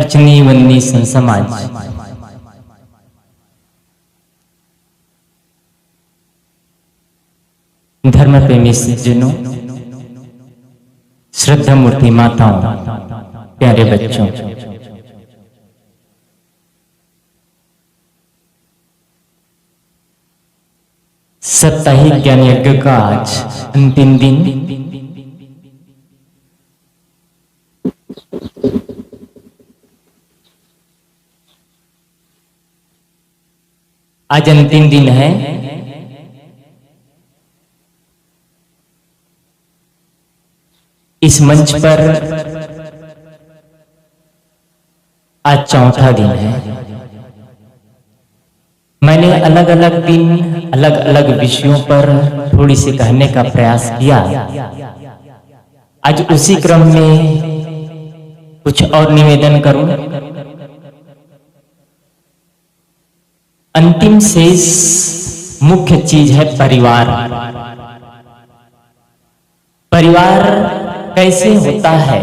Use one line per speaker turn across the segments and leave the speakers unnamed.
कचनी वन्नी सन समाज। धर्म प्रेमी सज्जनों, श्रद्धा मूर्ति माताओं, प्यारे बच्चों, साप्ताहिक ज्ञान यज्ञ का आज अंतिम दिन। आज अंतिम दिन है। इस मंच पर आज चौथा दिन है। मैंने अलग अलग दिन अलग अलग विषयों पर थोड़ी सी कहने का प्रयास किया। आज उसी क्रम में कुछ और निवेदन करूं। अंतिम शेष मुख्य चीज है परिवार। परिवार कैसे होता है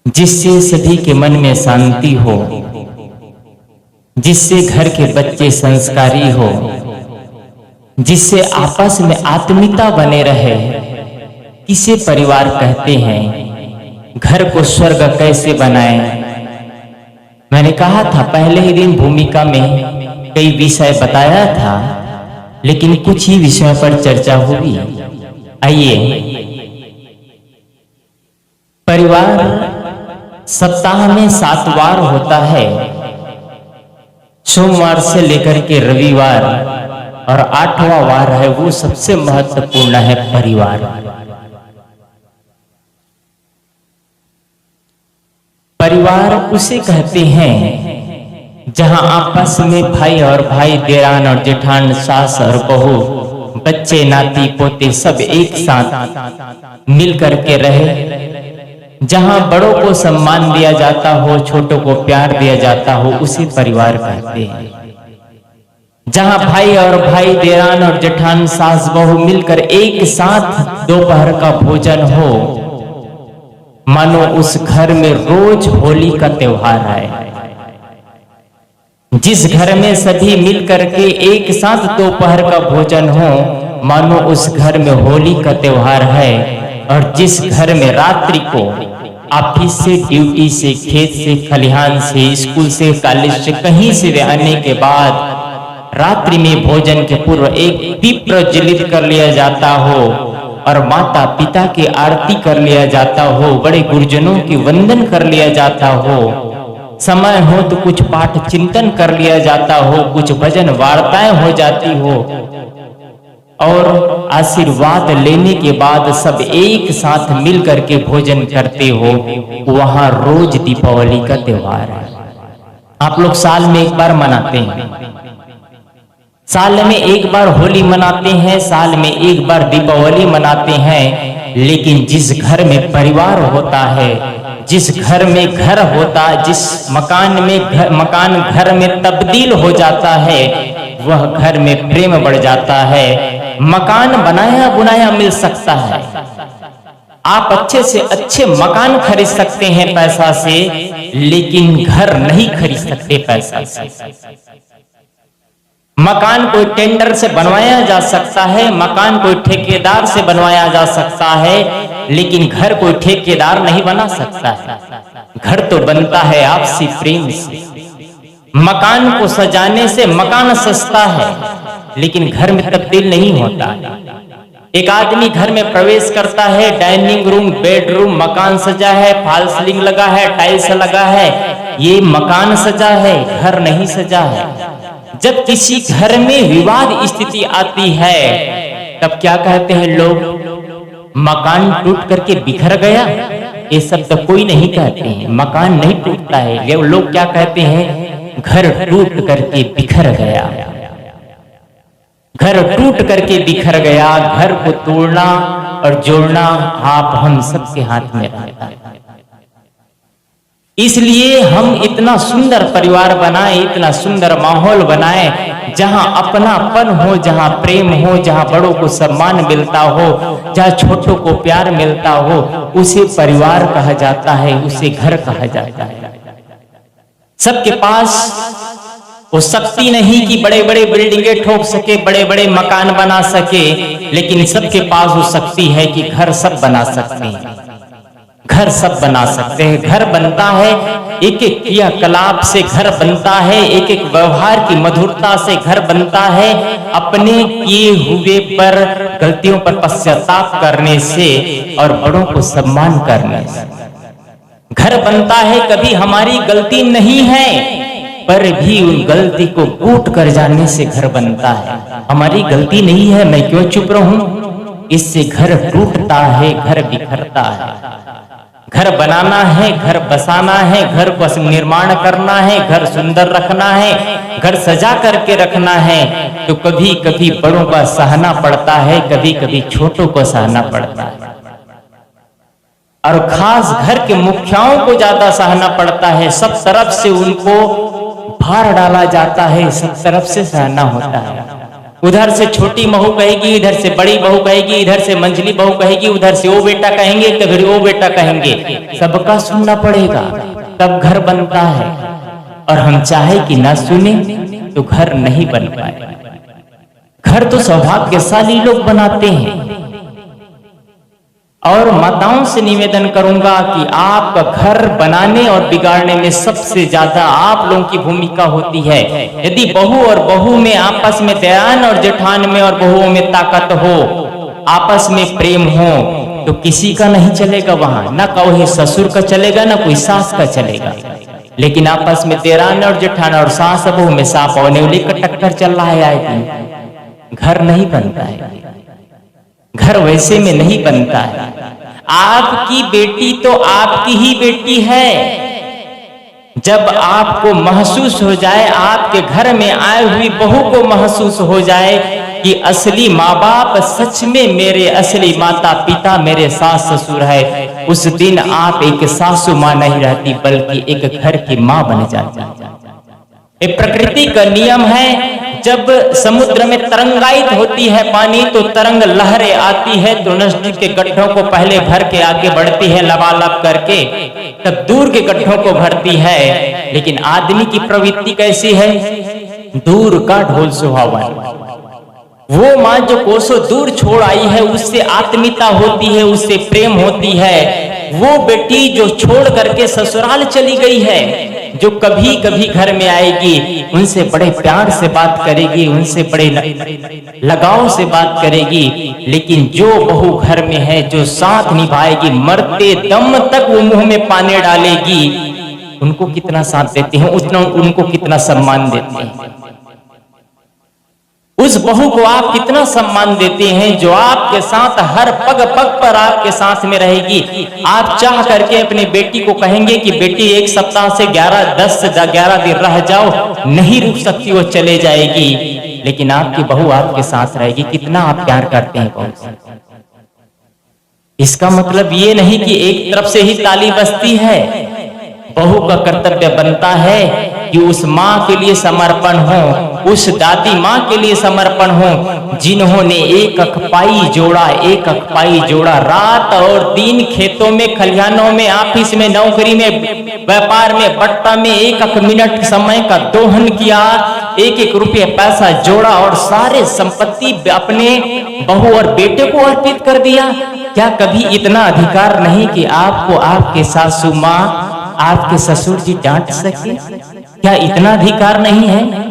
जिससे सभी के मन में शांति हो, जिससे घर के बच्चे संस्कारी हो, जिससे आपस में आत्मीयता बने रहे, इसे परिवार कहते हैं। घर को स्वर्ग कैसे बनाएं? मैंने कहा था पहले ही दिन भूमिका में कई विषय बताया था, लेकिन कुछ ही विषयों पर चर्चा हुई। आइए, परिवार सप्ताह में 7 बार होता है, सोमवार से लेकर के रविवार, और 8वां वार है वो सबसे महत्वपूर्ण है परिवार। परिवार उसे कहते हैं जहां आपस में भाई और भाई, देरान और जेठान, सास और बहू, बच्चे, नाती पोते सब एक साथ मिल करके रहे, जहां बड़ों को सम्मान दिया जाता हो, छोटों को प्यार दिया जाता हो, उसे परिवार कहते हैं। जहां भाई और भाई, देरान और जेठान, सास बहू मिलकर एक साथ दोपहर का भोजन हो, मानो उस घर में रोज होली का त्योहार है। जिस घर में सभी मिल करके एक साथ दोपहर का भोजन हो, मानो उस घर में होली का त्योहार है। और जिस घर में रात्रि को ऑफिस से, ड्यूटी से, खेत से, खलिहान से, स्कूल से, कॉलेज से, कहीं से वे आने के बाद रात्रि में भोजन के पूर्व एक दीप प्रज्वलित कर लिया जाता हो, और माता पिता की आरती कर लिया जाता हो, बड़े गुरुजनों की वंदन कर लिया जाता हो, समय हो तो कुछ पाठ चिंतन कर लिया जाता हो, कुछ भजन वार्ताएं हो जाती हो, और आशीर्वाद लेने के बाद सब एक साथ मिल करके भोजन करते हो, वहां रोज दीपावली का त्योहार है। आप लोग साल में एक बार मनाते हैं, साल में एक बार होली मनाते हैं, साल में एक बार दीपावली मनाते हैं, लेकिन जिस घर में परिवार होता है, जिस घर में घर होता, जिस मकान में मकान घर में तब्दील हो जाता है, वह घर में प्रेम बढ़ जाता है। मकान बनाया बुनाया मिल सकता है, आप अच्छे से अच्छे मकान खरीद सकते हैं पैसा से, लेकिन घर नहीं खरीद सकते पैसा से। मकान कोई टेंडर से बनवाया जा सकता है, मकान कोई ठेकेदार से बनवाया जा सकता है, लेकिन घर कोई ठेकेदार नहीं बना सकता है। घर तो बनता है आपसी प्रेम से। मकान को सजाने से मकान सस्ता है, लेकिन घर में तब्दील नहीं होता। एक आदमी घर में प्रवेश करता है, डाइनिंग रूम, बेडरूम, मकान सजा है, फॉल सीलिंग लगा है, टाइल्स लगा है, ये मकान सजा है, घर नहीं सजा है। जब किसी घर में विवाद स्थिति आती है, तब क्या कहते हैं लोग? मकान टूट करके बिखर गया। ये सब तो कोई नहीं कहते हैं, मकान नहीं टूटता है। लोग क्या कहते हैं? घर टूट करके बिखर गया। घर टूट करके बिखर गया। घर को तोड़ना और जोड़ना आप हम सबके हाथ में रहता है। इसलिए हम इतना सुंदर परिवार बनाए, इतना सुंदर माहौल बनाए, जहां अपनापन हो, जहां प्रेम हो, जहां बड़ों को सम्मान मिलता हो, जहां छोटों को प्यार मिलता हो, उसे परिवार कहा जाता है, उसे घर कहा जाता है। सबके पास वो शक्ति नहीं कि बड़े बड़े बिल्डिंगें ठोक सके, बड़े बड़े मकान बना सके, लेकिन सबके पास वो शक्ति है कि घर सब बना सकते हैं, घर सब बना सकते हैं। घर बनता है एक एक क्रियाकलाप से, घर बनता है एक एक व्यवहार की मधुरता से, घर बनता है अपने किए हुए पर गलतियों पर पश्चाताप करने से और बड़ों को सम्मान करने से। घर बनता है कभी हमारी गलती नहीं है पर भी उन गलती को कूट कर जाने से घर बनता है। हमारी गलती नहीं है, मैं क्यों चुप रहूं, इससे घर टूटता है, घर बिखरता है। घर बनाना है, घर बसाना है, घर को निर्माण करना है, घर सुंदर रखना है, घर सजा करके रखना है, तो कभी कभी बड़ों का सहना पड़ता है, कभी कभी छोटों को सहना पड़ता है। और खास घर के मुखियाओं को ज्यादा सहना पड़ता है। सब तरफ से उनको भार डाला जाता है, सब तरफ से सहना होता है। उधर से छोटी बहू कहेगी, इधर से बड़ी बहू कहेगी, इधर से मंझली बहू कहेगी, उधर से वो बेटा कहेंगे, कभी वो बेटा कहेंगे, सबका सुनना पड़ेगा, तब घर बनता है। और हम चाहे कि ना सुने तो घर नहीं बन पाए। घर तो सौभाग्यशाली लोग बनाते हैं। और माताओं से निवेदन करूंगा कि आपका घर बनाने और बिगाड़ने में सबसे ज्यादा आप लोगों की भूमिका होती है। यदि बहू और बहू में आपस में, देरान और जेठान में और बहुओं में ताकत हो, आपस में प्रेम हो, तो किसी का नहीं चलेगा वहां, ना कोई ससुर का चलेगा, ना कोई सास का चलेगा। लेकिन आपस में देरान और जेठान और सास बहू में सांप और नेवली का टक्कर चल रहा है, घर नहीं बनता है। घर वैसे में नहीं बनता है। आपकी बेटी तो आपकी ही बेटी है। जब आपको महसूस हो जाए, आपके घर में आए हुई बहू को महसूस हो जाए कि असली माँ बाप सच में मेरे असली माता पिता मेरे सास ससुर है, उस दिन आप एक सासू माँ नहीं रहती बल्कि एक घर की माँ बन जाती। ये प्रकृति का नियम है। जब समुद्र में तरंगायित होती है पानी, तो तरंग लहरें आती है, तो नजदीक के गड्ढों को पहले भर के आगे बढ़ती है लबालब करके, तब दूर के गड्ढों को भरती है। लेकिन आदमी की प्रवृत्ति कैसी है? दूर का ढोल सुहावन। वो माँ जो कोसों दूर छोड़ आई है, उससे आत्मीयता होती है, उससे प्रेम होती है। वो बेटी जो छोड़ करके ससुराल चली गई है, जो कभी कभी घर में आएगी, उनसे बड़े प्यार से बात करेगी, उनसे बड़े लगाव से बात करेगी। लेकिन जो बहू घर में है, जो साथ निभाएगी, मरते दम तक वो मुंह में पानी डालेगी, उनको कितना साथ देते हैं, उतना उनको कितना सम्मान देते हैं। उस बहू को आप कितना सम्मान देते हैं जो आपके साथ हर पग पग पर आपके साथ में रहेगी। आप चाह करके अपनी बेटी को कहेंगे कि बेटी एक सप्ताह से 10 से 11 दिन रह जाओ, नहीं रुक सकती, वो चले जाएगी, लेकिन आपकी बहू आपके साथ रहेगी। कितना आप प्यार करते हैं बहू से। इसका मतलब ये नहीं कि एक तरफ से ही ताली बजती है। बहू का कर्तव्य बनता है कि उस माँ के लिए समर्पण हो, उस दादी माँ के लिए समर्पण हो, जिन्होंने एक अखपाई जोड़ा, रात और दिन खेतों में, खलिहानों में, ऑफिस में, नौकरी में, व्यापार में, बट्टा में एक मिनट समय का दोहन किया, एक रुपये पैसा जोड़ा और सारे संपत्ति अपने बहू और बेटे को अर्पित कर दिया। क्या कभी इतना अधिकार नहीं कि आपको आपके सासू माँ, आपके ससुर जी डांट सके? क्या इतना अधिकार नहीं है?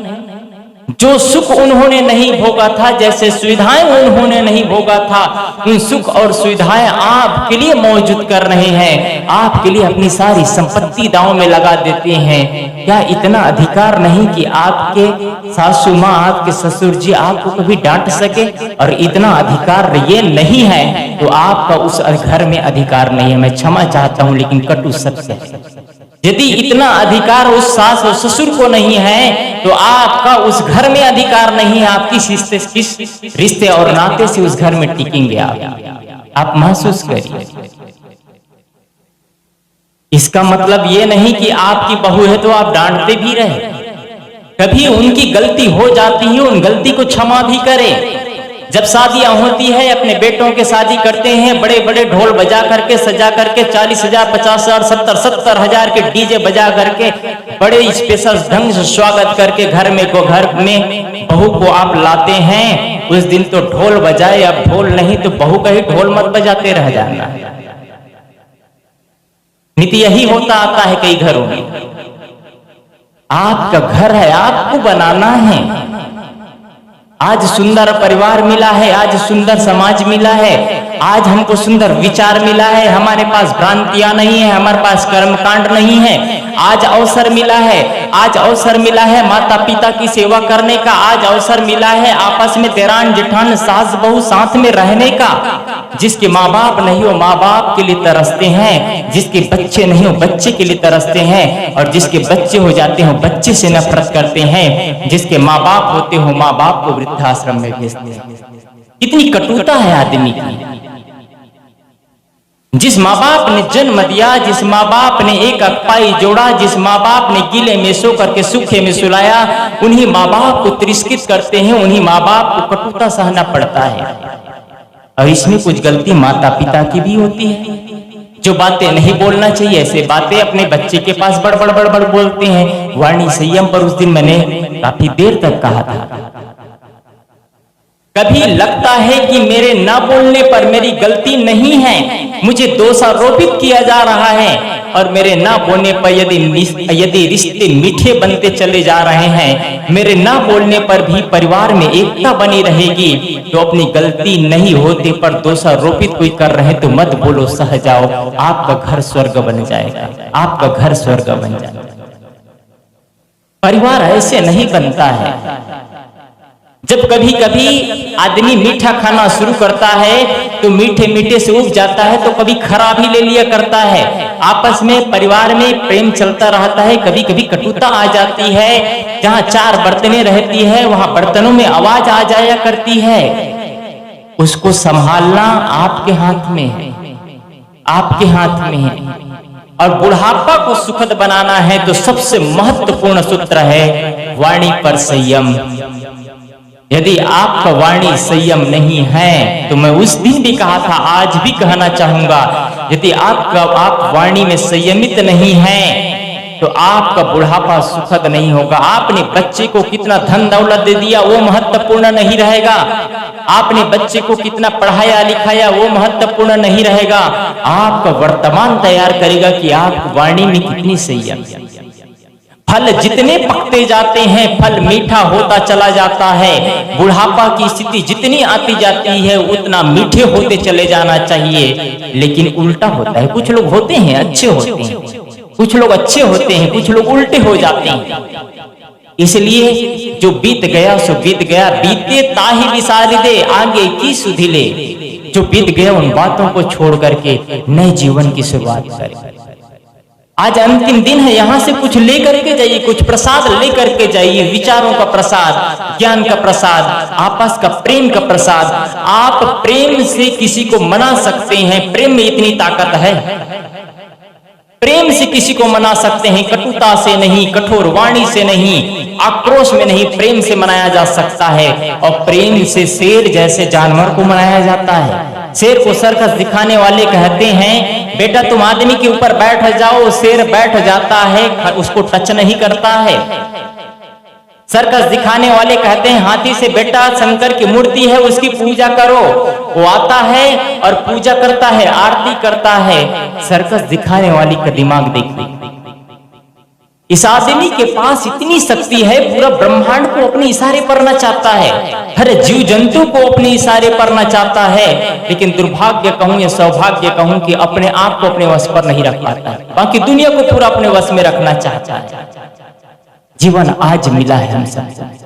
जो सुख उन्होंने नहीं भोगा था, जैसे सुविधाएं उन्होंने नहीं भोगा था, उन सुख और सुविधाएं आपके लिए मौजूद कर रहे हैं, आपके लिए अपनी सारी संपत्ति दांव में लगा देते हैं। क्या इतना अधिकार नहीं कि आपके सासू माँ, आपके ससुर जी आपको कभी डांट सके? और इतना अधिकार ये नहीं है तो आपका उस घर में अधिकार नहीं है। मैं क्षमा चाहता हूं, लेकिन कटु सत्य है। यदि इतना अधिकार उस सास और ससुर को नहीं है तो आपका उस घर में अधिकार नहीं है। आप किस रिश्ते और नाते से उस घर में टिकेंगे? आप महसूस करिए। इसका मतलब ये नहीं कि आपकी बहू है तो आप डांटते भी रहे। कभी उनकी गलती हो जाती है, उन गलती को क्षमा भी करें। जब शादियां होती है, अपने बेटों के शादी करते हैं, बड़े बड़े ढोल बजा करके सजा करके 40,000 50,000 70,000 के डीजे बजा करके बड़े स्पेशल ढंग से स्वागत करके घर में बहू को आप लाते हैं। उस दिन तो ढोल बजाए, अब ढोल नहीं तो बहू का ही ढोल मत बजाते रह जाना। नीति यही होता आता है कई घरों में। आपका घर है, आपको बनाना है। आज सुंदर परिवार मिला है, आज सुंदर समाज मिला है, आज हमको सुंदर विचार मिला है, हमारे पास भ्रांतियां नहीं है, हमारे पास कर्मकांड नहीं है। आज अवसर मिला है, आज अवसर मिला है माता पिता की सेवा करने का, आज अवसर मिला है आपस में देरान जेठान सास बहू साथ में रहने का। जिसके माँ बाप नहीं हो माँ बाप के लिए तरसते हैं, जिसके बच्चे नहीं हो बच्चे के लिए तरसते हैं, और जिसके बच्चे हो जाते हो बच्चे से नफरत करते हैं। जिसके माँ बाप होते हो माँ बाप को वृद्धाश्रम में भेजते हैं। कितनी कटुता है आदमी की। जिस माँ बाप ने जन्म दिया, जिस माँ बाप ने एक अक्पाई जोड़ा, जिस माँ बाप ने गीले में सो करके सूखे में सुलाया, उन्हीं माँ बाप को तिरस्कृत करते हैं, उन्हीं माँ बाप को कटुता सहना पड़ता है। और इसमें कुछ गलती माता पिता की भी होती है। जो बातें नहीं बोलना चाहिए ऐसे बातें अपने बच्चे के पास बड़ बोलते हैं। वाणी संयम पर उस दिन मैंने काफी देर तक कहा था। कभी लगता है कि मेरे ना बोलने पर मेरी गलती नहीं है, मुझे दोषारोपित किया जा रहा है, और मेरे ना बोलने पर यदि रिश्ते मीठे बनते चले जा रहे हैं, मेरे ना बोलने पर भी परिवार में एकता बनी रहेगी, तो अपनी गलती नहीं होते पर दोषारोपित कोई कर रहे तो मत बोलो, सह जाओ। आपका घर स्वर्ग बन जाएगा, आपका घर स्वर्ग बन जाएगा। परिवार ऐसे नहीं बनता है। जब कभी कभी आदमी मीठा खाना शुरू करता है तो मीठे मीठे से उब जाता है, तो कभी खराब ही ले लिया करता है। आपस में परिवार में प्रेम चलता रहता है, कभी कभी कटुता आ जाती है। जहाँ 4 बर्तनें रहती है वहां बर्तनों में आवाज आ जाया करती है। उसको संभालना आपके हाथ में है, आपके हाथ में है। और बुढ़ापा को सुखद बनाना है तो सबसे महत्वपूर्ण सूत्र है वाणी पर संयम। यदि आपका वाणी संयम नहीं है, तो मैं उस दिन भी कहा था, आज भी कहना चाहूंगा, यदि आप वाणी में संयमित नहीं है तो आपका बुढ़ापा सुखद नहीं होगा। आपने बच्चे को कितना धन दौलत दे दिया वो महत्वपूर्ण नहीं रहेगा, आपने बच्चे को कितना पढ़ाया लिखाया वो महत्वपूर्ण नहीं रहेगा। आपका वर्तमान तैयार करेगा कि आप वाणी में कितनी संयम। फल जितने पकते जाते हैं फल मीठा होता चला जाता है। बुढ़ापा की स्थिति जितनी आती जाती है उतना मीठे होते चले जाना चाहिए, लेकिन उल्टा होता है। कुछ लोग होते हैं अच्छे होते हैं, कुछ लोग अच्छे होते हैं, कुछ लोग उल्टे हो जाते हैं। इसलिए जो बीत गया सो बीत गया, बीते ताहि विसारी दे, आगे की सुधिले। जो बीत गया उन बातों को छोड़ करके नए जीवन की शुरुआत करें। आज अंतिम दिन है, यहां से कुछ लेकर के जाइए, कुछ प्रसाद लेकर के जाइए, विचारों का प्रसाद, ज्ञान का प्रसाद, आपस का प्रेम का प्रसाद। आप प्रेम से किसी को मना सकते हैं, प्रेम में इतनी ताकत है। प्रेम से किसी को मना सकते हैं, कटुता से नहीं, कठोर वाणी से नहीं, आक्रोश में नहीं, प्रेम से मनाया जा सकता है। और प्रेम से शेर जैसे जानवर को मनाया जाता है। शेर को सर्कस दिखाने वाले कहते हैं बेटा तुम आदमी के ऊपर बैठ जाओ, शेर बैठ जाता है, उसको टच नहीं करता है। सर्कस दिखाने वाले कहते हैं हाथी से बेटा शंकर की मूर्ति है उसकी पूजा करो, वो आता है और पूजा करता है, आरती करता है। सर्कस दिखाने वाली का दिमाग देखिए। इस आदमी के पास इतनी शक्ति है, पूरा ब्रह्मांड को अपने इशारे पर नचाता है, हर जीव जंतु को अपने इशारे पर नचाता है। लेकिन दुर्भाग्य कहूं या सौभाग्य कहूं कि अपने आप को अपने वश पर नहीं रख पाता है, बाकी दुनिया को पूरा अपने वश में रखना चाहता है। जीवन आज मिला है हम सब,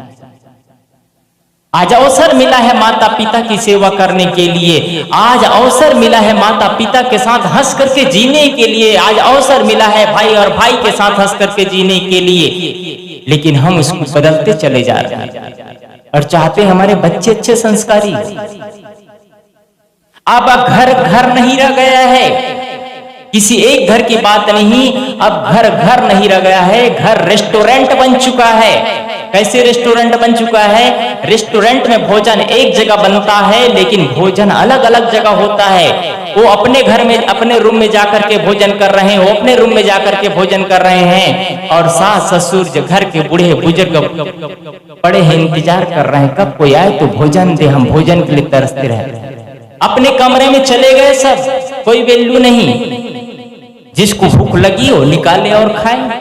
आज अवसर मिला है माता पिता की सेवा करने के लिए, आज अवसर मिला है माता पिता के साथ हंस करके जीने के लिए, आज अवसर मिला है भाई और भाई के साथ हंस करके जीने के लिए। लेकिन हम उसको बदलते चले जा रहे हैं और चाहते हैं हमारे बच्चे अच्छे संस्कारी। अब घर घर नहीं रह गया है, किसी एक घर की बात नहीं, अब घर घर नहीं रह गया है, घर रेस्टोरेंट बन चुका है। कैसे रेस्टोरेंट बन चुका है? रेस्टोरेंट में भोजन एक जगह बनता है लेकिन भोजन अलग अलग जगह होता है। वो अपने घर में अपने रूम में जाकर के भोजन कर रहे हैं, वो अपने रूम में जाकर के भोजन कर रहे हैं, और सास ससुर जो घर के बूढ़े बुजुर्ग बड़े हैं इंतजार कर रहे हैं कब कोई आए तो भोजन दे, हम भोजन के लिए तरसते रहे। अपने कमरे में चले गए सब, कोई वैल्यू नहीं। जिसको भूख लगी हो निकाले और खाए।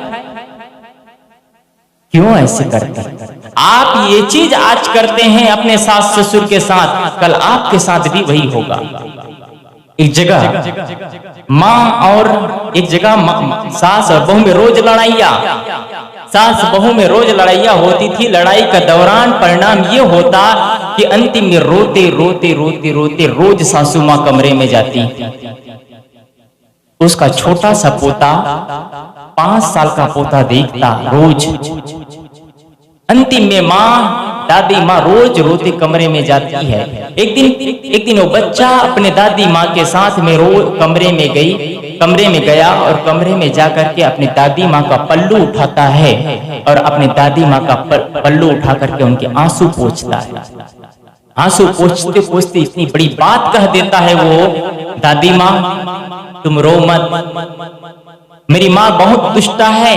क्यों ऐसे करते? आप ये चीज आज करते हैं अपने सास ससुर के साथ, कल आपके साथ भी वही होगा। एक जगह माँ और एक जगह सास और बहू में रोज लड़ाइया, सास बहू में रोज लड़ाइया होती थी। लड़ाई का दौरान परिणाम ये होता कि अंतिम में रोते रोते रोते रोते रोज सासू माँ कमरे में जाती। उसका छोटा सा पोता 5 साल का पोता देखता रोज। अंतिम में माँ दादी माँ रोज रोते कमरे में जाती है। एक दिन वो बच्चा अपने दादी माँ के साथ में रोज कमरे में गया और कमरे में जाकर के अपनी दादी माँ का पल्लू उठाता है और अपनी दादी माँ का पल्लू उठा करके उनके आंसू पोंछता है। आंसू पोंछते पोंछते इतनी बड़ी बात कह देता है वो, दादी माँ तुम रो मत, मेरी माँ बहुत दुष्टा है।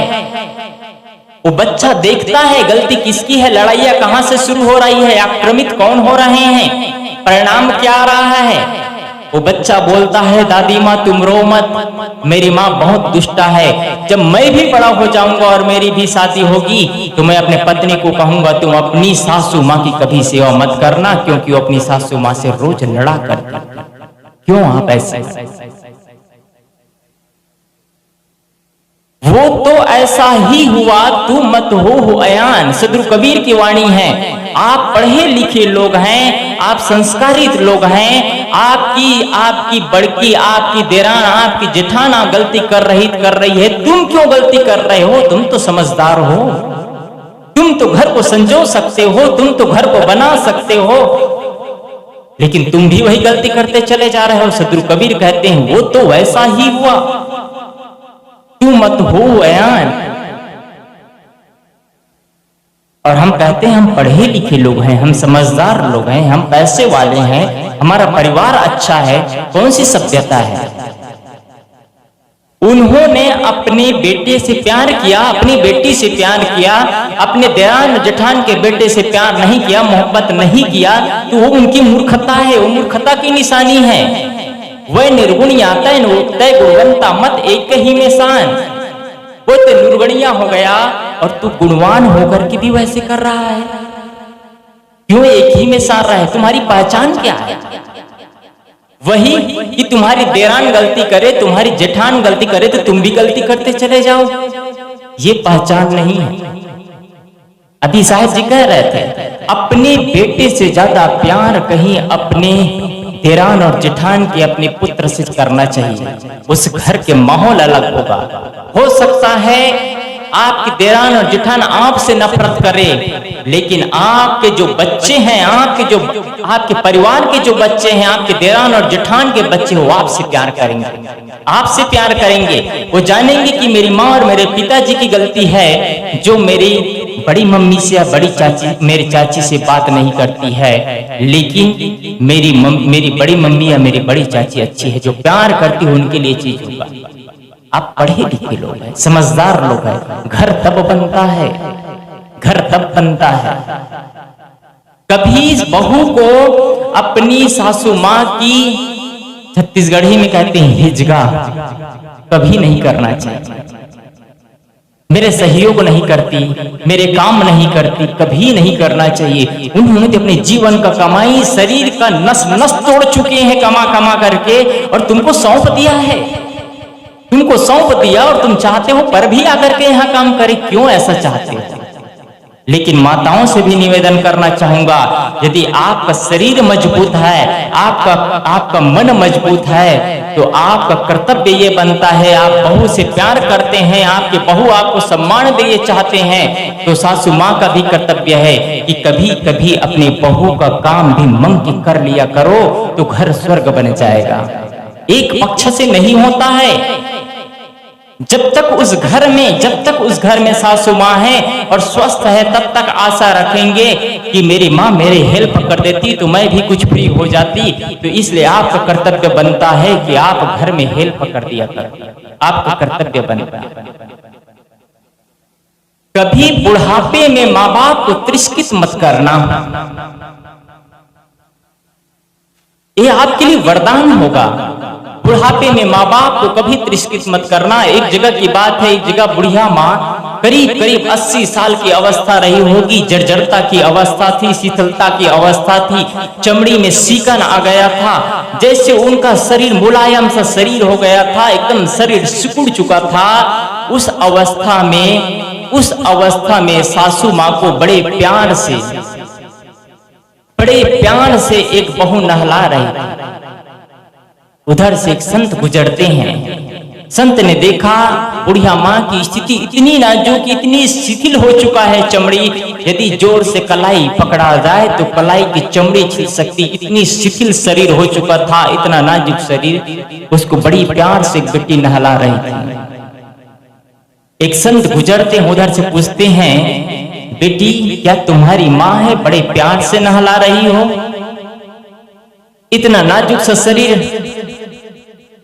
वो बच्चा देखता है गलती किसकी है, लड़ाइयाँ कहाँ से शुरू हो रही है, आक्रमित कौन हो रहे हैं, परिणाम क्या आ रहा है। वो बच्चा बोलता है दादी माँ तुम रो मत, मेरी माँ बहुत दुष्टा है। जब मैं भी बड़ा हो जाऊंगा और मेरी भी शादी होगी तो मैं अपने पत्नी को कहूंगा तुम अपनी सासू माँ की कभी सेवा मत करना, क्योंकि वो अपनी सासू माँ से रोज लड़ा करती। क्यों आप ऐसे? वो तो ऐसा ही हुआ तू मत हो अयान। सदगुरु कबीर की वाणी है। आप पढ़े लिखे लोग हैं, आप संस्कारित लोग हैं, आपकी बड़की, आपकी देरान, आपकी जेठाना गलती कर रही है, तुम क्यों गलती कर रहे हो? तुम तो समझदार हो, तुम तो घर को संजो सकते हो, तुम तो घर को बना सकते हो, लेकिन तुम भी वही गलती करते चले जा रहे हो। सदगुरु कबीर कहते हैं वो तो वैसा ही हुआ तू मत हो अयान। और हम कहते हैं हम पढ़े लिखे लोग हैं, हम समझदार लोग हैं, हम पैसे वाले हैं, हमारा परिवार अच्छा है, कौन सी सभ्यता है? उन्होंने अपने बेटे से प्यार किया, अपनी बेटी से प्यार किया, अपने देरान जेठान के बेटे से प्यार नहीं किया, मोहब्बत नहीं किया, तो वो उनकी मूर्खता है, वो मूर्खता की निशानी है। वह निर्गुणिया तय गुणवंता मत एक ही में शान। वो तो निर्गुणिया हो गया और तू गुणवान होकर के भी वैसे कर रहा है। क्यों एक ही में सार रहा है? तुम्हारी पहचान क्या है? वही कि तुम्हारी देरान गलती करे, तुम्हारी जेठान गलती करे तो तुम भी गलती करते चले जाओ, ये पहचान नहीं है। अभी साहब जी कह रहे थे अपने बेटे से ज्यादा प्यार कहीं अपने देरान और जेठान के अपने पुत्र से करना चाहिए। उस घर के माहौल अलग होगा। हो सकता है आपकी देरान और जेठान आपसे नफरत करे, लेकिन आपके जो बच्चे हैं, आपके परिवार के जो बच्चे हैं, आपके देरान और जेठान के बच्चे वो आपसे प्यार करेंगे, आपसे प्यार करेंगे। वो जानेंगे कि मेरी माँ और मेरे पिताजी की गलती है जो मेरी बड़ी मम्मी से या बड़ी चाची, मेरी चाची से बात नहीं करती है, लेकिन मेरी बड़ी मम्मी या मेरी बड़ी चाची अच्छी है, जो प्यार करती है उनके लिए चीज होगा। आप पढ़े लिखे लोग हैं, समझदार लोग हैं। घर तब बनता है, घर तब बनता है। कभी बहू को अपनी सासू माँ की, छत्तीसगढ़ी में कहते हैं हिजगा, कभी नहीं करना चाहिए। मेरे सहयोग नहीं करती, मेरे काम नहीं करती, कभी नहीं करना चाहिए। उन्होंने तो अपने जीवन का कमाई, शरीर का नस नस तोड़ चुके हैं कमा कमा करके, और तुमको सौंप दिया है, तुमको सौंप दिया और तुम चाहते हो पर भी आकर के यहाँ काम करे। क्यों ऐसा चाहते हो? लेकिन माताओं से भी निवेदन करना चाहूंगा, यदि आपका शरीर मजबूत है, आपका मन मजबूत है, तो आपका कर्तव्य ये बनता है, आप बहू से प्यार करते हैं, आपके बहू आपको सम्मान दे चाहते हैं, तो सासू माँ का भी कर्तव्य है कि कभी कभी अपने बहू का काम भी मांग के कर लिया करो, तो घर स्वर्ग बन जाएगा। एक पक्ष से नहीं होता है, जब तक उस घर में सासू माँ है और स्वस्थ है, तब तक आशा रखेंगे कि मेरी माँ मेरी हेल्प कर देती तो मैं भी कुछ फ्री हो जाती। तो इसलिए आपका कर्तव्य बनता है कि आप घर में हेल्प कर दिया कर, आपका कर्तव्य बनता है। कभी बुढ़ापे में माँ बाप को तिरस्कृत मत करना, ये आपके लिए वरदान होगा। बुढ़ापे में माँ बाप को कभी तिरस्कृत मत करना। एक जगह की बात है, एक जगह बुढ़िया माँ करीब 80 साल की अवस्था रही होगी, जर्जरता की अवस्था थी, शीतलता की अवस्था थी, चमड़ी में सीकन आ गया था, जैसे उनका शरीर मुलायम सा शरीर हो गया था, एकदम शरीर सिकुड़ चुका था। उस अवस्था में सासू माँ को बड़े प्यार से एक बहू नहला रही। उधर से एक संत गुजरते हैं। संत ने देखा बुढ़िया माँ की स्थिति इतनी नाजुक, इतनी शिथिल हो चुका है चमड़ी, यदि जोर से कलाई पकड़ा जाए तो कलाई की चमड़ी छिल सकती, इतनी शिथिल शरीर हो चुका था, इतना नाजुक शरीर। उसको बड़ी प्यार से एक बेटी नहला रही थी। एक संत गुजरते हैं, उधर से पूछते हैं, बेटी क्या तुम्हारी माँ है? बड़े प्यार से नहला रही हो, इतना नाजुक सा शरीर,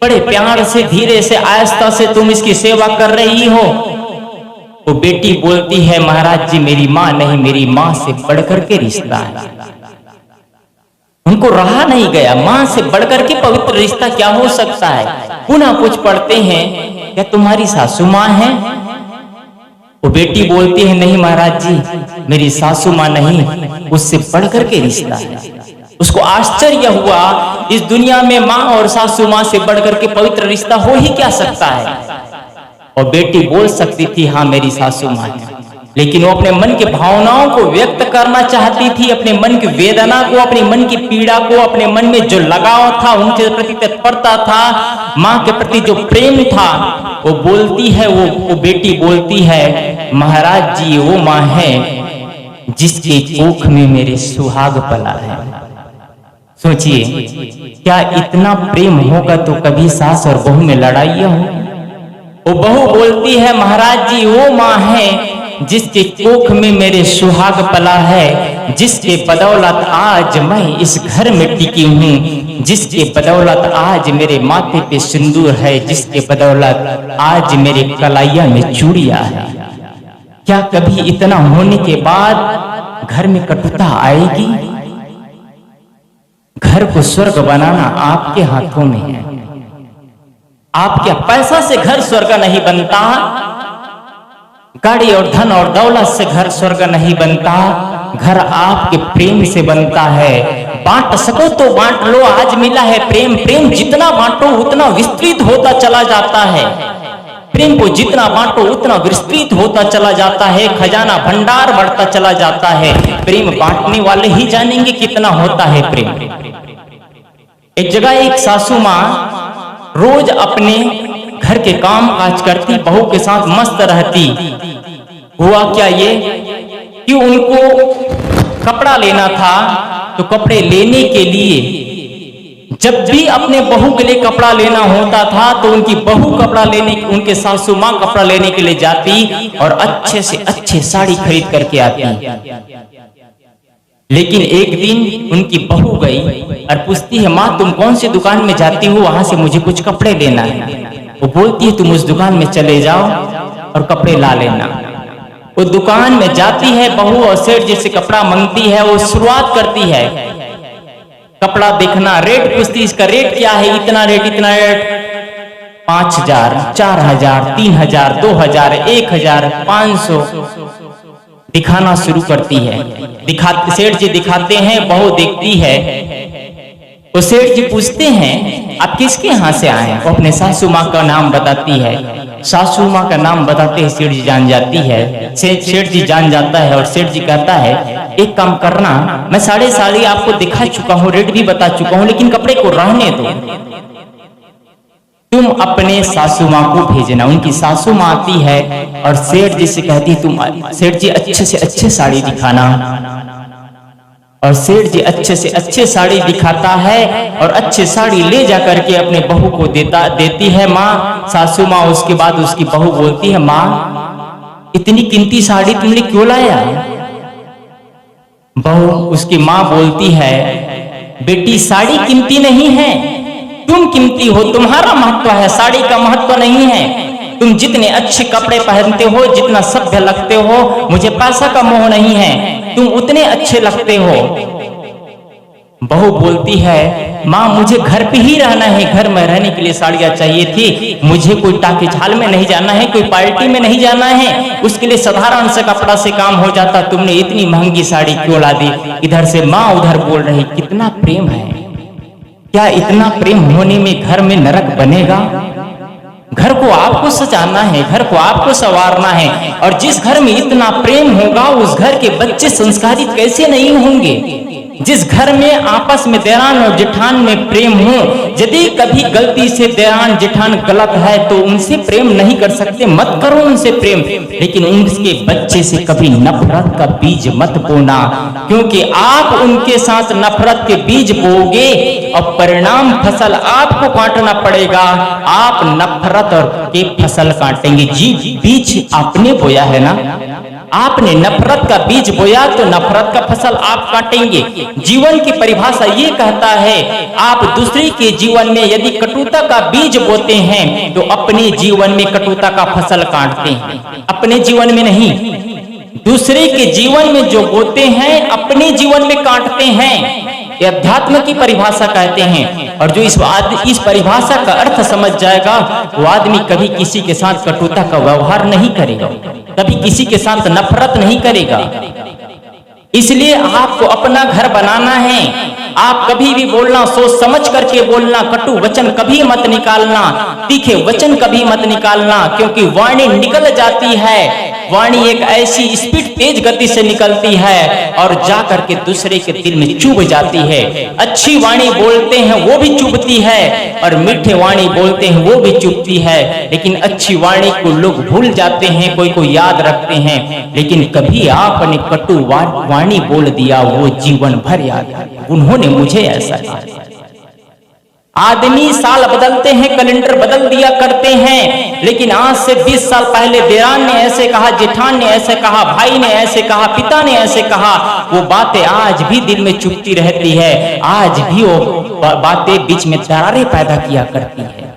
बड़े प्यार से धीरे से आहिस्ता से तुम इसकी सेवा कर रही हो। वो बेटी बोलती है, महाराज जी मेरी माँ नहीं, मेरी माँ से बढ़कर के रिश्ता है। उनको रहा नहीं गया, माँ से बढ़कर के पवित्र रिश्ता क्या हो सकता है। पुनः कुछ पढ़ते हैं, क्या तुम्हारी सासू माँ है? वो बेटी बोलती है, नहीं महाराज जी मेरी सासू माँ नहीं, उससे बढ़कर के रिश्ता है। उसको आश्चर्य हुआ, इस दुनिया में माँ और सासू माँ से बढ़कर के पवित्र रिश्ता हो ही क्या सकता है। और बेटी बोल सकती थी, हाँ मेरी सासू माँ है, लेकिन वो अपने मन की भावनाओं को व्यक्त करना चाहती थी, अपने मन की वेदना को, अपने मन की पीड़ा को, अपने मन में जो लगाव था, उनके प्रति तत्परता था, माँ के प्रति जो प्रेम था, वो बोलती है, वो बेटी बोलती है, महाराज जी वो माँ है जिसके कोख में मेरे सुहाग पला है। सोचिए, क्या इतना प्रेम होगा तो कभी सास और बहू में लड़ाई हो? वो बहू बोलती है, महाराज जी वो माँ है जिसके कोख में मेरे सुहाग पला है, जिसके बदौलत आज मैं इस घर में टिकी हूँ, जिसके बदौलत आज मेरे माथे पे सिंदूर है, जिसके बदौलत आज मेरे कलाइया में चूड़ियां है। क्या कभी इतना होने के बाद घर में कटुता आएगी? घर को स्वर्ग बनाना आपके हाथों में है। आपके पैसा से घर स्वर्ग नहीं बनता, गाड़ी और धन और दौलत से घर स्वर्ग नहीं बनता, घर आपके प्रेम से बनता है। बांट सको तो बांट लो, आज मिला है प्रेम, प्रेम जितना बांटो उतना विस्तृत होता चला जाता है। प्रेम को जितना बांटो उतना विस्तृत होता चला जाता है, खजाना भंडार बढ़ता चला जाता है। प्रेम बांटने वाले ही जानेंगे कितना होता है प्रेम। एक जगह एक सासू माँ रोज अपने घर के काम काज करती, बहू के साथ मस्त रहती। हुआ क्या ये कि उनको कपड़ा लेना था, तो कपड़े लेने के लिए जब भी अपने बहू के लिए कपड़ा लेना होता था तो उनकी बहू कपड़ा लेने, उनके सासू माँ कपड़ा लेने के लिए जाती और अच्छे से अच्छे साड़ी खरीद करके आती। लेकिन एक दिन उनकी बहू गई और पूछती है, माँ तुम कौन सी दुकान में जाती हो, वहां से मुझे कुछ कपड़े लेना है। वो बोलती है, तुम उस दुकान में चले जाओ और कपड़े ला लेना। वो दुकान में जाती है बहू और सेठ जी से कपड़ा मांगती है। वो शुरुआत करती है कपड़ा देखना, रेट पूछती, इसका रेट क्या है, इतना रेट 5000, 4000, 3000, 2000, 1000, 500 दिखाना शुरू करती है। दिखाते, सेठ जी दिखाते हैं, बहू देखती है। वो सेठ जी पूछते हैं, आप किसके यहाँ से आए? वो अपने सासू माँ का नाम बताती है। सासू माँ का नाम बताते ही सेठ जी जान जाती है। सेठ जी जान जाता है और सेठ जी कहता है, एक काम करना, मैं साड़ी आपको दिखा चुका हूँ, रेट भी बता चुका हूँ, लेकिन कपड़े को रहने दो, तुम अपने सासू माँ को भेजना। उनकी सासू माँ आती है और सेठ जी से कहती है, तुम सेठ जी अच्छे से अच्छे साड़ी दिखाना। और सेठ जी अच्छे से अच्छे साड़ी दिखाता है और अच्छे साड़ी ले जा करके अपने बहू को देती है माँ, सासू माँ। उसके बाद उसकी बहू बोलती है, माँ इतनी कीमती साड़ी तुमने क्यों लाया? बहू उसकी माँ बोलती है, बेटी साड़ी कीमती नहीं है, तुम कीमती हो, तुम्हारा महत्व है, साड़ी का महत्व नहीं है। तुम जितने अच्छे कपड़े पहनते हो, जितना सभ्य लगते हो, मुझे पैसा का मोह नहीं है, तुम उतने अच्छे लगते हो। बहू बोलती है, माँ मुझे घर पे ही रहना है, घर में रहने के लिए साड़ियाँ चाहिए थी, मुझे कोई टाके झाल में नहीं जाना है, कोई पार्टी में नहीं जाना है, उसके लिए साधारण से कपड़ा से काम हो जाता, तुमने इतनी महंगी साड़ी क्यों ला दी? इधर से माँ उधर बोल रही, कितना प्रेम है, क्या इतना प्रेम होने में घर में नरक बनेगा? घर को आपको सजाना है, घर को आपको संवारना है, और जिस घर में इतना प्रेम होगा उस घर के बच्चे संस्कारित कैसे नहीं होंगे? जिस घर में आपस में देरान और जेठान में प्रेम हो, यदि कभी गलती से देरान जेठान गलत है तो उनसे प्रेम नहीं कर सकते, मत करो उनसे प्रेम, लेकिन उनके बच्चे से कभी नफरत का बीज मत बोना, क्योंकि आप उनके साथ नफरत के बीज बोओगे और परिणाम फसल आपको काटना पड़ेगा। आप नफरत और के फसल काटेंगे। जी बीज आपने बोया है ना, आपने नफरत का बीज बोया तो नफरत का फसल आप काटेंगे। जीवन की परिभाषा ये कहता है, आप दूसरे के जीवन में यदि कटुता का बीज बोते हैं तो अपने जीवन में कटुता का फसल काटते हैं, अपने जीवन में नहीं, दूसरे के जीवन में जो बोते हैं अपने जीवन में काटते हैं। ये अध्यात्म की परिभाषा कहते हैं। और जो इस परिभाषा का अर्थ समझ जाएगा वो आदमी कभी किसी के साथ कटुता का व्यवहार नहीं करेगा, कभी किसी के साथ नफरत नहीं करेगा। इसलिए आपको अपना घर बनाना है। आप कभी भी बोलना सोच समझ करके बोलना, कटु वचन कभी मत निकालना, तीखे वचन कभी मत निकालना, क्योंकि वाणी निकल जाती है, वाणी एक ऐसी स्पीड तेज गति से निकलती है और जा करके दूसरे के दिल में चुभ जाती है। अच्छी वाणी बोलते हैं वो भी चुभती है और मीठे वाणी बोलते हैं वो भी चुभती है, लेकिन अच्छी वाणी को लोग भूल जाते हैं, कोई को याद रखते हैं, लेकिन कभी आपने कटु वाणी बोल दिया वो जीवन भर याद है। उन्होंने मुझे ऐसा कहा। आदमी साल बदलते हैं, कैलेंडर बदल दिया करते हैं, लेकिन आज से 20 साल पहले देरान ने ऐसे कहा, जेठान ने ऐसे कहा, भाई ने ऐसे कहा, पिता ने ऐसे कहा, वो बातें आज भी दिल में चुभती रहती है, आज भी वो बातें बीच में दरारें पैदा किया करती है।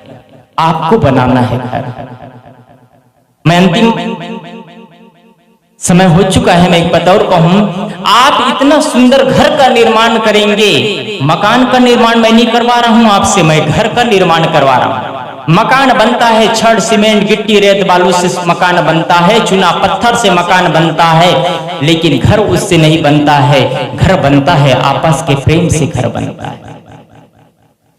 आपको बनाना है घर। मैं अंतिम समय हो चुका है, मैं एक बात और कहूं, आप इतना सुंदर घर का निर्माण करेंगे, मकान का निर्माण मैं नहीं करवा रहा हूं आपसे, मैं घर का निर्माण करवा रहा हूं। मकान बनता है छड़ सीमेंट गिट्टी रेत बालू से मकान बनता है, चुना पत्थर से मकान बनता है, लेकिन घर उससे नहीं बनता है। घर बनता है आपस के प्रेम से घर बनता है।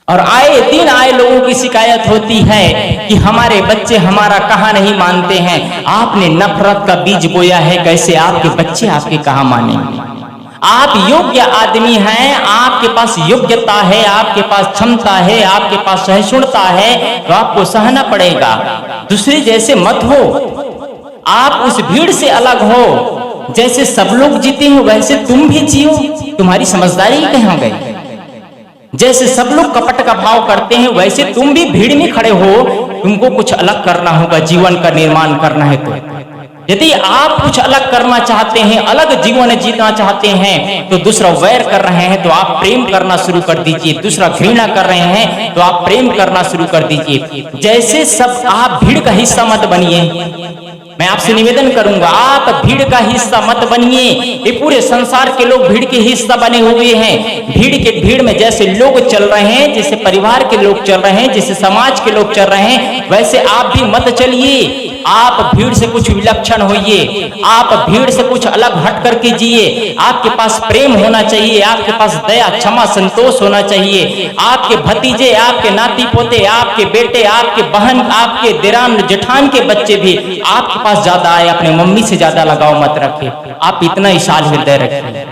और आए दिन आए लोगों की शिकायत होती है कि हमारे बच्चे हमारा कहा नहीं मानते हैं। आपने नफरत का बीज बोया है, कैसे आपके बच्चे आपके कहा मानेंगे? आप योग्य आदमी हैं, आपके पास योग्यता है, आपके पास क्षमता है, आपके पास सहिष्णुता है, तो आपको सहना पड़ेगा। दूसरे जैसे मत हो, आप उस भीड़ से अलग हो। जैसे सब लोग जीते हैं वैसे तुम भी जियो। तुम्हारी समझदारी कहाँ गई? जैसे सब लोग कपट का भाव करते हैं वैसे तुम भी भीड़ में खड़े हो। तुमको कुछ अलग करना होगा, जीवन का निर्माण करना है। तो यदि आप कुछ अलग करना चाहते हैं, अलग जीवन जीना चाहते हैं, तो दूसरा वैर कर रहे हैं तो आप प्रेम करना शुरू कर दीजिए। दूसरा घृणा कर रहे हैं तो आप प्रेम करना शुरू कर दीजिए। जैसे सब आप भीड़ का हिस्सा मत बनिए। मैं आपसे निवेदन करूंगा, आप भीड़ का हिस्सा मत बनिए। ये पूरे संसार के लोग भीड़ के हिस्सा बने हुए हैं। भीड़ में जैसे लोग चल रहे हैं, जैसे परिवार के लोग चल रहे हैं, जैसे समाज के लोग चल रहे हैं, वैसे आप भी मत चलिए। आप भीड़ से कुछ विलक्षण होइए, आप भीड़ से कुछ अलग हट करके जिए। आपके पास प्रेम होना चाहिए, आपके पास दया क्षमा संतोष होना चाहिए। आपके भतीजे, आपके नाती पोते, आपके बेटे, आपके बहन, आपके देरान जेठान के बच्चे भी आपके पास ज्यादा आए, अपने मम्मी से ज्यादा लगाव मत रखे। आप इतना विशाल हृदय रखिए,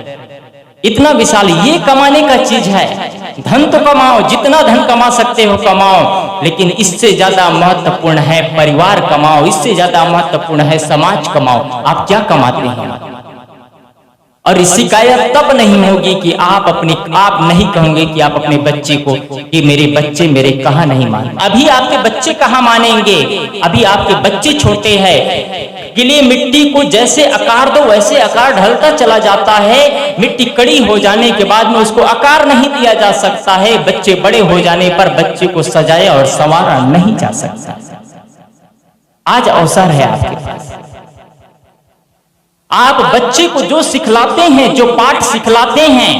इतना विशाल। ये कमाने का चीज है। धन तो कमाओ, जितना धन कमा सकते हो कमाओ, लेकिन इससे ज्यादा महत्वपूर्ण है परिवार कमाओ, इससे ज्यादा महत्वपूर्ण है समाज कमाओ। आप क्या कमाते हैं? और शिकायत तब नहीं होगी कि आप नहीं कहोगे कि आप अपने बच्चे को कि मेरे बच्चे मेरे कहा नहीं मानते। अभी आपके बच्चे कहाँ मानेंगे, अभी आपके बच्चे छोटे हैं। गीली मिट्टी को जैसे आकार दो वैसे आकार ढलता चला जाता है। मिट्टी कड़ी हो जाने के बाद में उसको आकार नहीं दिया जा सकता है। बच्चे बड़े हो जाने पर बच्चे को सजाया और संवारा नहीं जा सकता। आज अवसर है आपके पास। आप बच्चे को जो सिखलाते हैं, जो पाठ सिखलाते हैं,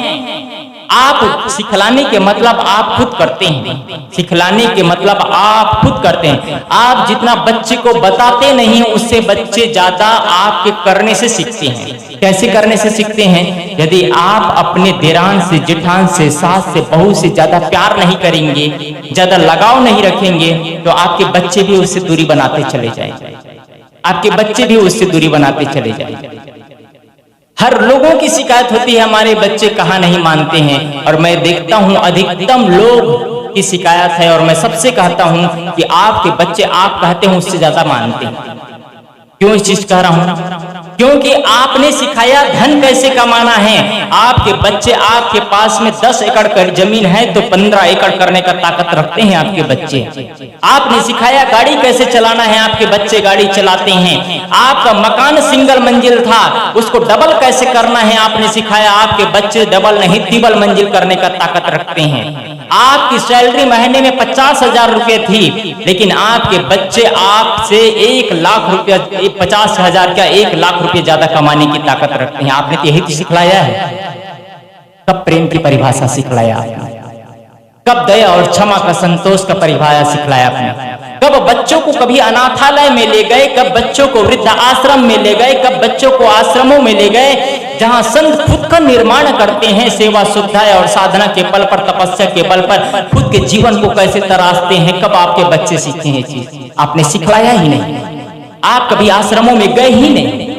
आप सिखलाने के मतलब आप खुद करते हैं। सिखलाने के मतलब आप खुद करते हैं। आप जितना बच्चे को बताते नहीं उससे बच्चे ज्यादा आपके करने से सीखते हैं। कैसे करने से सीखते हैं? यदि आप अपने देरान से, जेठान से, सास से, बहू से ज्यादा प्यार नहीं करेंगे, ज्यादा लगाव नहीं रखेंगे, तो आपके बच्चे भी उससे दूरी बनाते चले जाएंगे। आपके बच्चे भी उससे दूरी बनाते चले जाएंगे। हर लोगों की शिकायत होती है हमारे बच्चे कहाँ नहीं मानते हैं, और मैं देखता हूँ अधिकतम लोग की शिकायत है। और मैं सबसे कहता हूँ कि आपके बच्चे आप कहते हैं उससे ज्यादा मानते हैं। क्यों इस चीज कह रहा हूं? क्योंकि आपने सिखाया धन कैसे कमाना है। आपके बच्चे, आपके पास में 10 एकड़ कर जमीन है तो 15 एकड़ करने का ताकत रखते हैं आपके बच्चे। आपने सिखाया गाड़ी कैसे चलाना है, आपके बच्चे गाड़ी चलाते हैं। आपका मकान सिंगल मंजिल था, उसको डबल कैसे करना है आपने सिखाया। आपके बच्चे डबल नहीं ट्रिपल मंजिल करने का ताकत रखते हैं। आपकी सैलरी महीने में 50,000 रुपए थी, लेकिन आपके बच्चे आपसे 1 लाख रुपया, 50,000 का 1 लाख रुपए ज्यादा कमाने की ताकत रखते हैं। आपने तो यही सिखलाया है। कब प्रेम की परिभाषा सिखलाया आपने? कब दया और क्षमा का, संतोष का परिभाषा सिखलाया आपने? कब बच्चों को कभी अनाथालय में ले गए? कब बच्चों को वृद्ध आश्रम में ले गए? कब बच्चों को आश्रमों में ले गए जहां संत खुद का निर्माण करते हैं, सेवा सुविधाएं और साधना के बल पर, तपस्या के बल पर खुद के जीवन को कैसे तराशते हैं? कब आपके बच्चे सीखे हैं चीज? आपने सिखलाया ही नहीं। आप कभी आश्रमों में गए ही नहीं।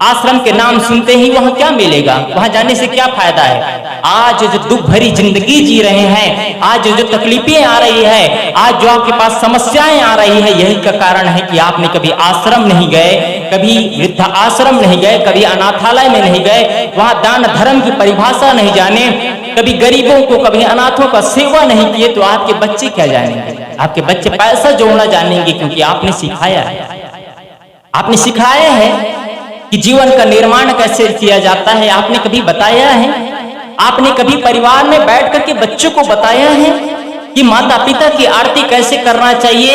आश्रम के नाम सुनते ही वहां क्या मिलेगा? वहां जाने से क्या फायदा है? आज जो दुख भरी जिंदगी जी रहे हैं, आज जो तकलीफें आ रही है, आज जो आपके पास समस्याएं आ रही है, यही का कारण है कि आपने कभी आश्रम नहीं गए, कभी वृद्ध आश्रम नहीं गए, कभी अनाथालय में नहीं गए, वहां दान धर्म की परिभाषा नहीं जाने, कभी गरीबों को, कभी अनाथों का सेवा नहीं किए, तो आपके बच्चे क्या जानेंगे? आपके बच्चे पैसा जोड़ना जानेंगे, क्योंकि आपने सिखाया है, आपने सिखाया है कि जीवन का निर्माण कैसे किया जाता है। आपने कभी बताया है? आपने कभी परिवार में बैठ करके बच्चों को बताया है कि माता पिता की आरती कैसे करना चाहिए?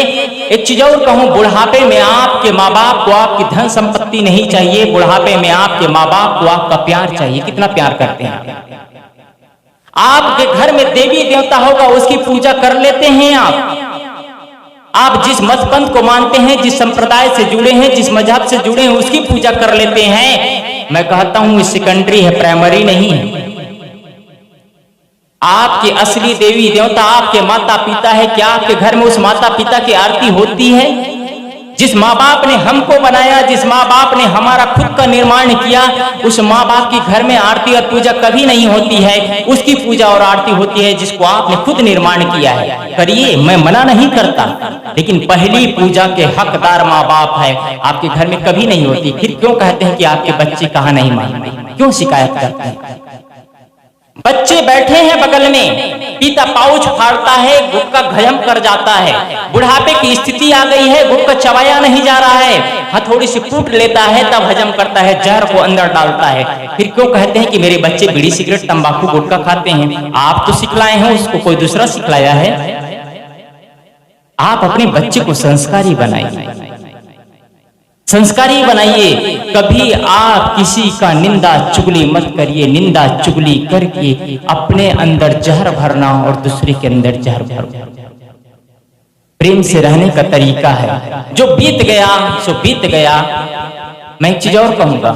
एक चीज और कहूं, बुढ़ापे में आपके माँ बाप को आपकी धन संपत्ति नहीं चाहिए, बुढ़ापे में आपके माँ बाप को आपका प्यार चाहिए। कितना प्यार करते हैं आपके घर में देवी देवता होगा उसकी पूजा कर लेते हैं आप जिस मत पंथ को मानते हैं, जिस संप्रदाय से जुड़े हैं, जिस मजहब से जुड़े हैं, उसकी पूजा कर लेते हैं। मैं कहता हूं सेकेंडरी है, प्राइमरी नहीं है। आपके असली देवी देवता आपके माता पिता है। क्या आपके घर में उस माता पिता की आरती होती है? जिस माँ बाप ने हमको बनाया, जिस माँ बाप ने हमारा खुद का निर्माण किया, उस माँ बाप की घर में आरती और पूजा कभी नहीं होती है। उसकी पूजा और आरती होती है जिसको आपने खुद निर्माण किया है। करिए, मैं मना नहीं करता, लेकिन पहली पूजा के हकदार माँ बाप है, आपके घर में कभी नहीं होती। फिर क्यों कहते हैं कि आपके बच्चे कहाँ नहीं मानते? क्यों शिकायत करते हैं? बच्चे बैठे हैं बगल में, पिता पाउच फाड़ता है, गुटखा हजम कर जाता है। बुढ़ापे की स्थिति आ गई है, गुटखा चबाया नहीं जा रहा है, हथौड़ी से कूट लेता है, तब हजम करता है, जहर को अंदर डालता है। फिर क्यों कहते हैं कि मेरे बच्चे बीड़ी सिगरेट तंबाकू गुटखा खाते हैं? आप तो सिखलाए हैं, उसको कोई दूसरा सिखलाया है। आप अपने बच्चे को संस्कारी बनाइए, संस्कारी बनाइए। कभी आप किसी का निंदा चुगली मत करिए। निंदा चुगली करके अपने अंदर जहर भरना और दूसरे के अंदर जहर भरना प्रेम से रहने का तरीका है। जो बीत गया सो बीत गया। मैं एक चीज और कहूंगा,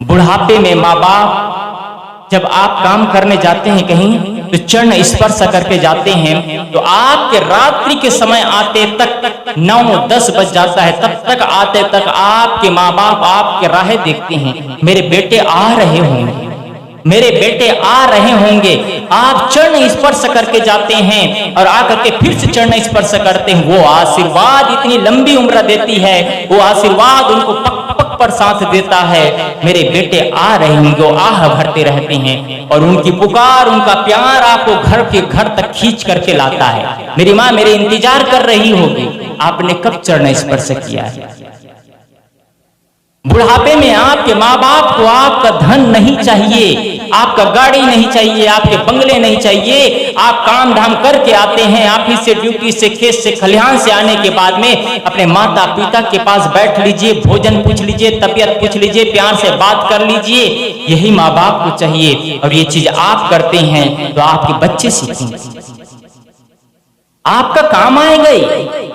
बुढ़ापे में माँ बाप जब आप काम करने जाते हैं कहीं, तो चरण स्पर्श करके जाते हैं, तो आपके रात्रि के समय आते तक 9-10 बज जाता है, तब तक आते तक आपके माँ बाप आपके राहें देखते हैं, मेरे बेटे आ रहे होंगे, मेरे बेटे आ रहे होंगे, आप चरण स्पर्श करके जाते हैं और आकर के फिर से चरण स्पर्श करते हैं। वो आशीर्वाद इतनी लंबी उम्र देती है, वो आशीर्वाद उनको पक पक पर साथ देता है। मेरे बेटे आ रहे होंगे, वो आह भरते रहते हैं और उनकी पुकार, उनका प्यार आपको घर के घर तक खींच करके लाता है। मेरी माँ मेरे इंतजार कर रही होगी, आपने कब चरण स्पर्श किया है। बुढ़ापे में आपके माँ बाप को आपका धन नहीं चाहिए, आपका गाड़ी नहीं चाहिए, आपके बंगले नहीं चाहिए। आप काम धाम करके आते हैं, ऑफिस से, ड्यूटी से, खेत से, खलिहान से आने के बाद में अपने माता पिता के पास बैठ लीजिए, भोजन पूछ लीजिए, तबीयत पूछ लीजिए, प्यार से बात कर लीजिए। यही माँ बाप को चाहिए और ये चीज आप करते हैं तो आपके बच्चे सीखेंगे, आपका काम आएगा।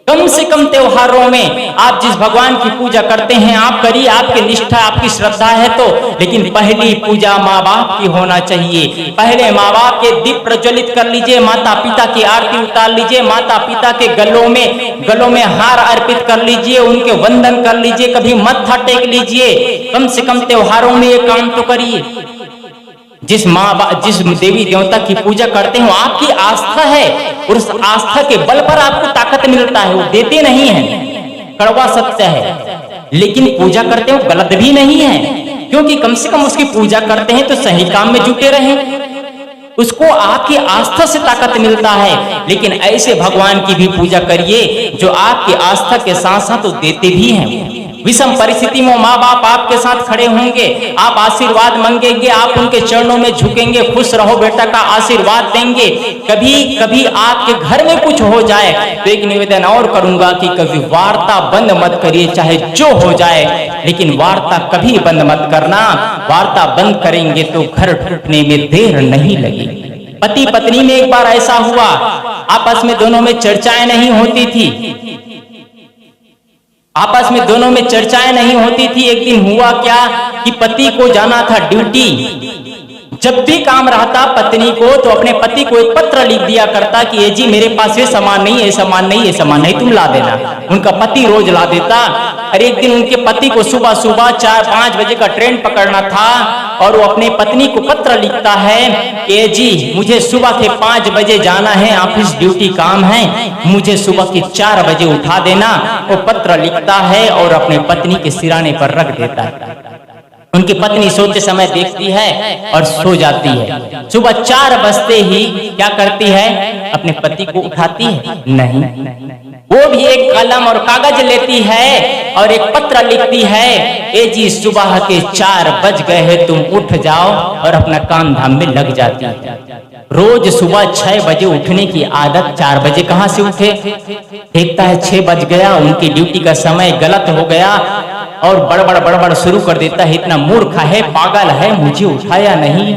कम से कम त्योहारों में आप जिस भगवान की पूजा करते हैं आप करिए, आपकी निष्ठा, आपकी श्रद्धा है तो, लेकिन पहली पूजा माँ बाप की होना चाहिए। पहले माँ बाप के दीप प्रज्वलित कर लीजिए, माता पिता की आरती उतार लीजिए, माता पिता के गलों में हार अर्पित कर लीजिए, उनके वंदन कर लीजिए, कभी मत्था टेक लीजिए। कम से कम त्योहारों में ये काम तो करिए। जिस देवी देवता की पूजा करते हो आपकी आस्था है, और उस आस्था के बल पर आपको ताकत मिलता है, वो देते नहीं है, कड़वा सत्य है। लेकिन पूजा करते हो गलत भी नहीं है, क्योंकि कम से कम उसकी पूजा करते हैं तो सही काम में जुटे रहें, उसको आपकी आस्था से ताकत मिलता है। लेकिन ऐसे भगवान की भी पूजा करिए जो आपकी आस्था के साथ साथ देते भी हैं। विषम परिस्थिति में माँ बाप आपके साथ खड़े होंगे, आप आशीर्वाद मांगेंगे, आप उनके चरणों में झुकेंगे, खुश रहो बेटा का आशीर्वाद देंगे। कभी कभी आपके घर में कुछ हो जाए तो एक निवेदन और करूंगा कि कभी वार्ता बंद मत करिए, चाहे जो हो जाए, लेकिन वार्ता कभी बंद मत करना। वार्ता बंद करेंगे तो घर टूटने में देर नहीं लगेगी। पति पत्नी में एक बार ऐसा हुआ, आपस में दोनों में चर्चाएं नहीं होती थी, आपस में दोनों में चर्चाएं नहीं होती थी। एक दिन हुआ क्या कि पति को जाना था ड्यूटी, जब भी काम रहता पत्नी को तो अपने पति को एक पत्र लिख दिया करता कि ये जी मेरे पास ये सामान नहीं, ये सामान नहीं, ये सामान नहीं, तुम ला देना। उनका पति रोज ला देता। और एक दिन उनके पति को सुबह सुबह 4-5 बजे का ट्रेन पकड़ना था और वो अपने पत्नी को पत्र लिखता है कि जी मुझे सुबह के 5 बजे जाना है, ऑफिस ड्यूटी काम है, मुझे सुबह के 4 बजे उठा देना। वो पत्र लिखता है और अपने पत्नी के सिराने पर रख देता है। उनकी पत्नी सोते समय देखती है और सो जाती है। सुबह 4 बजते ही क्या करती है, अपने पति को उठाती है? नहीं, वो भी एक कलम और कागज लेती है और एक पत्र लिखती है, ए जी सुबह के 4 बज गए हैं, तुम उठ जाओ, और अपना काम धाम में लग जाती है। रोज सुबह 6 बजे उठने की आदत, 4 बजे कहां से उठे? देखता है 6 बज गया, उनकी ड्यूटी का समय गलत हो गया और बड़बड़ शुरू कर देता है, इतना मूर्ख है, पागल है, मुझे उठाया नहीं,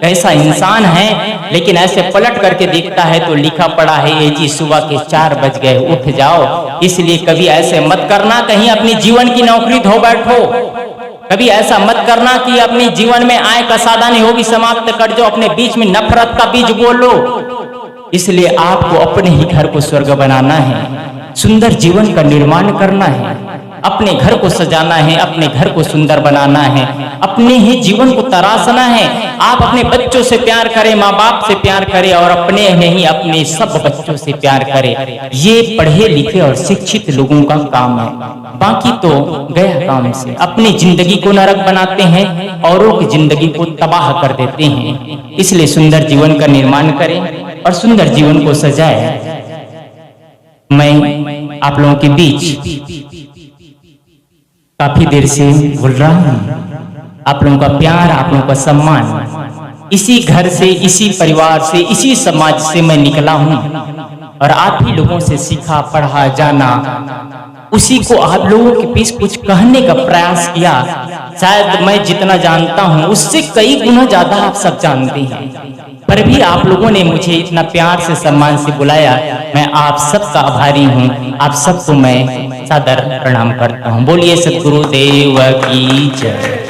कैसा इंसान है। लेकिन ऐसे पलट करके देखता है तो लिखा पड़ा है, ये जी सुबह के 4 बज गए, उठ जाओ। इसलिए कभी ऐसे मत करना कहीं अपनी जीवन की नौकरी धो बैठो, कभी ऐसा मत करना कि अपने जीवन में आय का साधन होगी समाप्त कर जाओ, अपने बीच में नफरत का बीज बोलो। इसलिए आपको अपने ही घर को स्वर्ग बनाना है, सुंदर जीवन का निर्माण करना है, अपने घर को सजाना है, अपने घर को सुंदर बनाना है, अपने ही जीवन को तराशना है। आप अपने बच्चों से प्यार करें, माँ बाप से प्यार करें और अपने नहीं अपने सब बच्चों से प्यार करें। ये पढ़े लिखे और शिक्षित लोगों का काम है। बाकी तो गया काम से अपनी जिंदगी को नरक बनाते हैं, औरों की जिंदगी को तबाह कर देते हैं। इसलिए सुंदर जीवन का निर्माण करें और सुंदर जीवन को सजाएं। मैं आप लोगों के बीच काफी देर से बोल रहा हूं, आप लोगों का प्यार, आप लोगों का सम्मान, इसी घर से, इसी परिवार से, इसी समाज से मैं निकला हूं और आप ही लोगों से सीखा पढ़ा जाना, उसी को आप लोगों के बीच कुछ कहने का प्रयास किया। शायद मैं जितना जानता हूं उससे कई गुना ज्यादा आप सब जानते हैं, पर भी आप लोगों ने मुझे इतना प्यार से सम्मान से बुलाया। मैं आप सबका आभारी हूं, आप सबको मैं सादर प्रणाम करता हूं। बोलिए सद्गुरुदेव की जय।